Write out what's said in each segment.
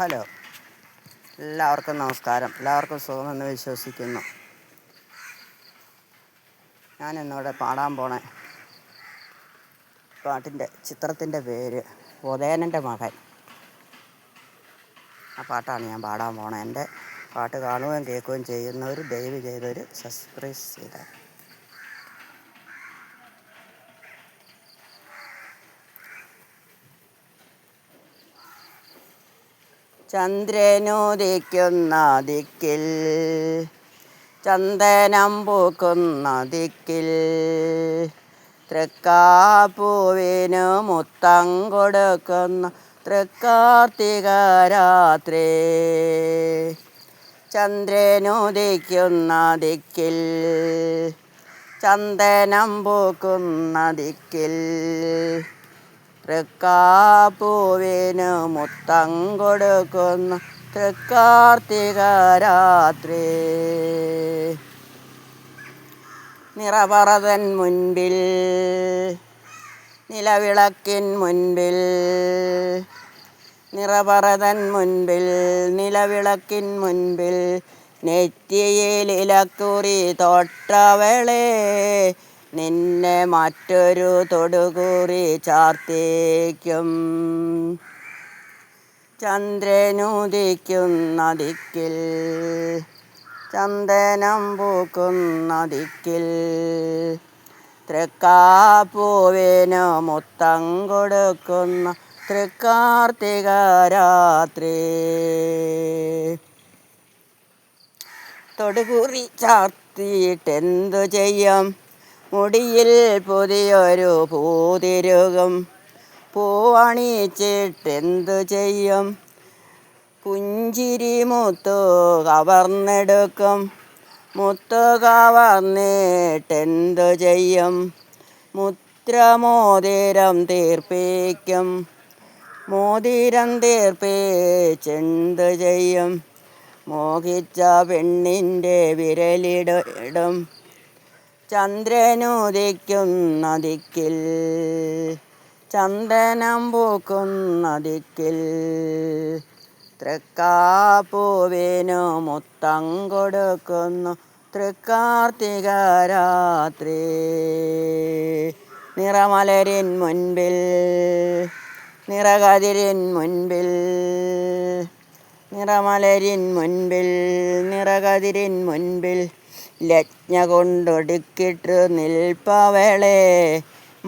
Hello, എല്ലാവർക്കും നമസ്കാരം. എല്ലാവർക്കും സുഖമെന്ന് വിശ്വസിക്കുന്നു. ഞാൻ ഇന്നിവിടെ പാടാൻ പോണ ചിത്രത്തിൻ്റെ പേര് ഉദയനൻ്റെ മകൻ. ആ പാട്ടാണ് ഞാൻ പാടാൻ പോണത്. എൻ്റെ പാട്ട് കാണുകയും കേൾക്കുകയും ചെയ്യുന്നവർ ദയവ് ചെയ്തൊരു സബ്സ്ക്രൈബ് ചെയ്താൽ. ചന്ദ്രനുദിക്കുന്ന ദിക്കിൽ, ചന്ദനം പൂക്കുന്ന ദിക്കിൽ, തൃക്കാപ്പൂവിന് മുത്തം കൊടുക്കുന്ന തൃക്കാർത്തിക രാത്രി. ചന്ദ്രനുദിക്കുന്ന ദിക്കിൽ, ചന്ദനം പൂക്കുന്ന ദിക്കിൽ, തൃക്കാപ്പൂവിന് മുത്തം കൊടുക്കുന്ന തൃക്കാർത്തിക രാത്രി. നിറപറതൻ മുൻപിൽ, നിലവിളക്കിൻ മുൻപിൽ, നിറപറതൻ മുൻപിൽ, നിലവിളക്കിൻ മുൻപിൽ, നെറ്റിയിൽ ഇലക്കുറി തൊട്ടവളെ, നിന്നെ മറ്റൊരു തൊടുകുറി ചാർത്തിക്കും. ചന്ദ്രനുദിക്കുന്ന ദിക്കിൽ, ചന്ദനം പൂക്കുന്ന ദിക്കിൽ, തൃക്കാപ്പൂവിന് മുത്തം കൊടുക്കുന്ന തൃക്കാർത്തിക രാത്രി. തൊടുകുറി ചാർത്തിയിട്ടെന്തു ചെയ്യും, മുടിയിൽ പുതിയൊരു പൂതിരുകും. പൂവണിച്ചിട്ടെന്തു ചെയ്യും, പുഞ്ചിരി മുത്തു കവർന്നെടുക്കും. മുത്തു കവർന്നിട്ടെന്തു ചെയ്യും, മുദ്രമോതിരം തീർപ്പിക്കും. മോതിരം തീർപ്പിച്ചെന്തു ചെയ്യും, മോഹിച്ച പെണ്ണിൻ്റെ വിരലിടും. ചന്ദ്രനുദിക്കുന്ന ദിക്കിൽ, ചന്ദനം പൂക്കുന്ന ദിക്കിൽ, തൃക്കാപ്പൂവിന് മുത്തം കൊടുക്കുന്നു തൃക്കാർത്തിക രാത്രി. നിറമലരിൻ മുൻപിൽ, നിറകതിരിൻ മുൻപിൽ, നിറമലരിൻ മുൻപിൽ, നിറകതിരിൻ മുൻപിൽ, ലജ്ഞ കൊണ്ടൊടുക്കിട്ടു നിൽപ്പവളെ,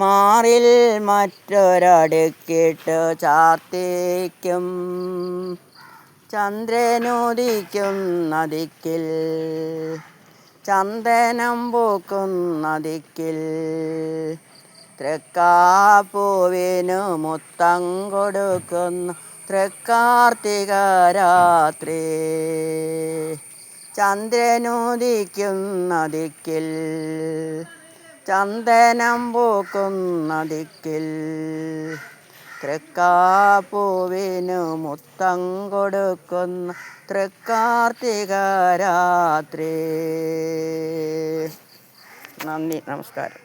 മാറിൽ മറ്റൊരടുക്കിട്ടു ചാർത്തിക്കും. ചന്ദ്രനുദിക്കുന്ന ദിക്കിൽ, ചന്ദനം പൂക്കുന്ന ദിക്കിൽ, തൃക്കാപ്പൂവിന് മുത്തം കൊടുക്കുന്ന തൃക്കാർത്തിക രാത്രി. ചന്ദ്രനുദിക്കുന്ന ദിക്കിൽ, ചന്ദനം പൂക്കുന്ന ദിക്കിൽ, തൃക്കാപ്പൂവിന് മുത്തം കൊടുക്കുന്ന തൃക്കാർത്തിക രാത്രി. നന്ദി, നമസ്കാരം.